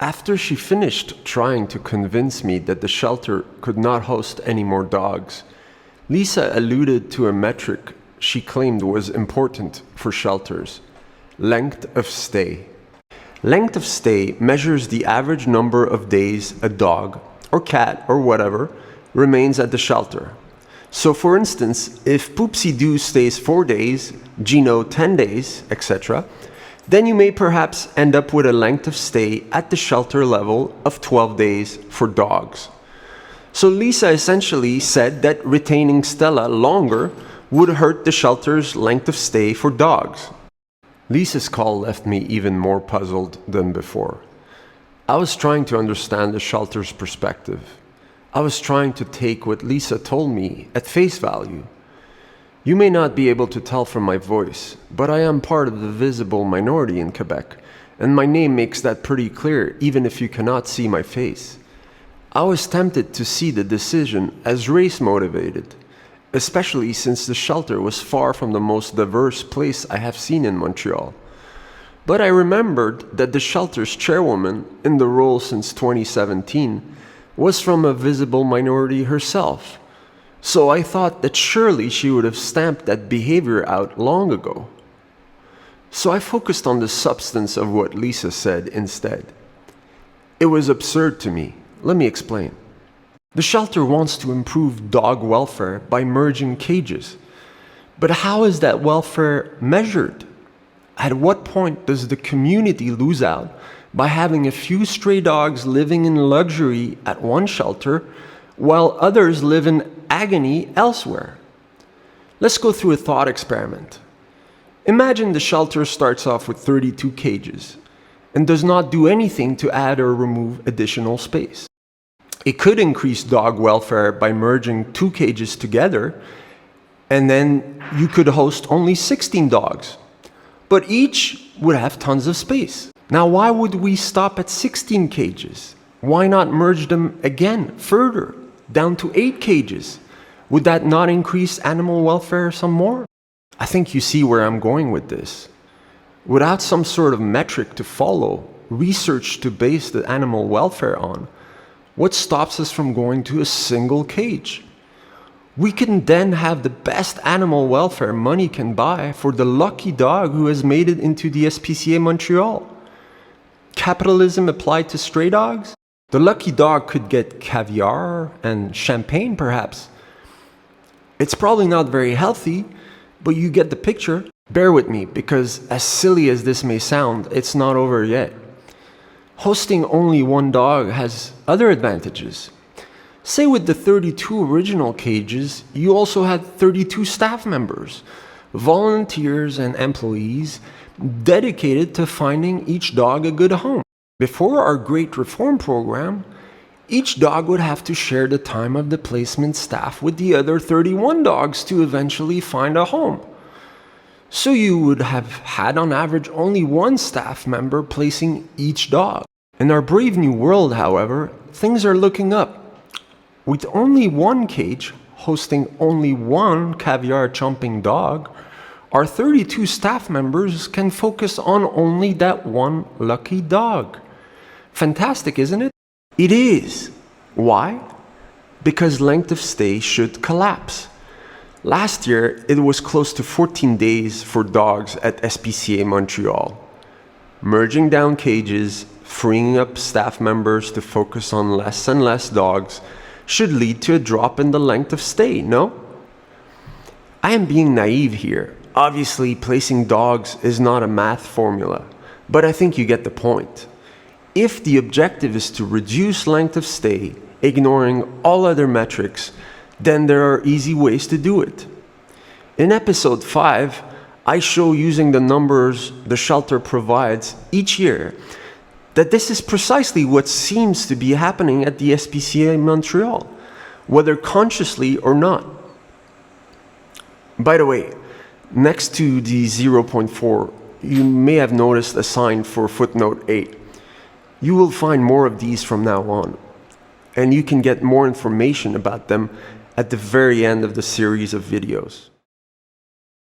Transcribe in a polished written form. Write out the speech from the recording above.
After she finished trying to convince me that the shelter could not host any more dogs, Lisa alluded to a metric she claimed was important for shelters: length of stay. Length of stay measures the average number of days a dog, or cat, or whatever, remains at the shelter. So for instance, if Poopsie-Doo stays 4 days, Gino 10 days, etc., then you may perhaps end up with a length of stay at the shelter level of 12 days for dogs. So Lisa essentially said that retaining Stella longer would hurt the shelter's length of stay for dogs. Lisa's call left me even more puzzled than before. I was trying to understand the shelter's perspective. I was trying to take what Lisa told me at face value. You may not be able to tell from my voice, but I am part of the visible minority in Quebec, and my name makes that pretty clear even if you cannot see my face. I was tempted to see the decision as race-motivated, especially since the shelter was far from the most diverse place I have seen in Montreal. But I remembered that the shelter's chairwoman, in the role since 2017, was from a visible minority herself. So I thought that surely she would have stamped that behavior out long ago. So I focused on the substance of what Lisa said instead. It was absurd to me. Let me explain. The shelter wants to improve dog welfare by merging cages. But how is that welfare measured? At what point does the community lose out by having a few stray dogs living in luxury at one shelter while others live in agony elsewhere? Let's go through a thought experiment. Imagine the shelter starts off with 32 cages and does not do anything to add or remove additional space. It could increase dog welfare by merging 2 cages together, and then you could host only 16 dogs, but each would have tons of space. Now, why would we stop at 16 cages? Why not merge them again further, down to 8 cages? Would that not increase animal welfare some more? I think you see where I'm going with this. Without some sort of metric to follow, research to base the animal welfare on, what stops us from going to a single cage? We can then have the best animal welfare money can buy for the lucky dog who has made it into the SPCA Montreal. Capitalism applied to stray dogs? The lucky dog could get caviar and champagne, perhaps. It's probably not very healthy, but you get the picture. Bear with me, because as silly as this may sound, it's not over yet. Hosting only one dog has other advantages. Say with the 32 original cages, you also had 32 staff members, volunteers and employees dedicated to finding each dog a good home. Before our great reform program, each dog would have to share the time of the placement staff with the other 31 dogs to eventually find a home. So you would have had on average only one staff member placing each dog. In our brave new world, however, things are looking up. With only one cage hosting only one Caviar Champagne dog, our 32 staff members can focus on only that one lucky dog. Fantastic, isn't it? It is. Why? Because length of stay should collapse. Last year, it was close to 14 days for dogs at SPCA Montreal. Merging down cages, freeing up staff members to focus on less and less dogs should lead to a drop in the length of stay, no? I am being naive here. Obviously, placing dogs is not a math formula, but I think you get the point. If the objective is to reduce length of stay, ignoring all other metrics, then there are easy ways to do it. In episode 5, I show using the numbers the shelter provides each year that this is precisely what seems to be happening at the SPCA Montreal, whether consciously or not. By the way, next to the 0.4, you may have noticed a sign for footnote 8. You will find more of these from now on, and you can get more information about them at the very end of the series of videos.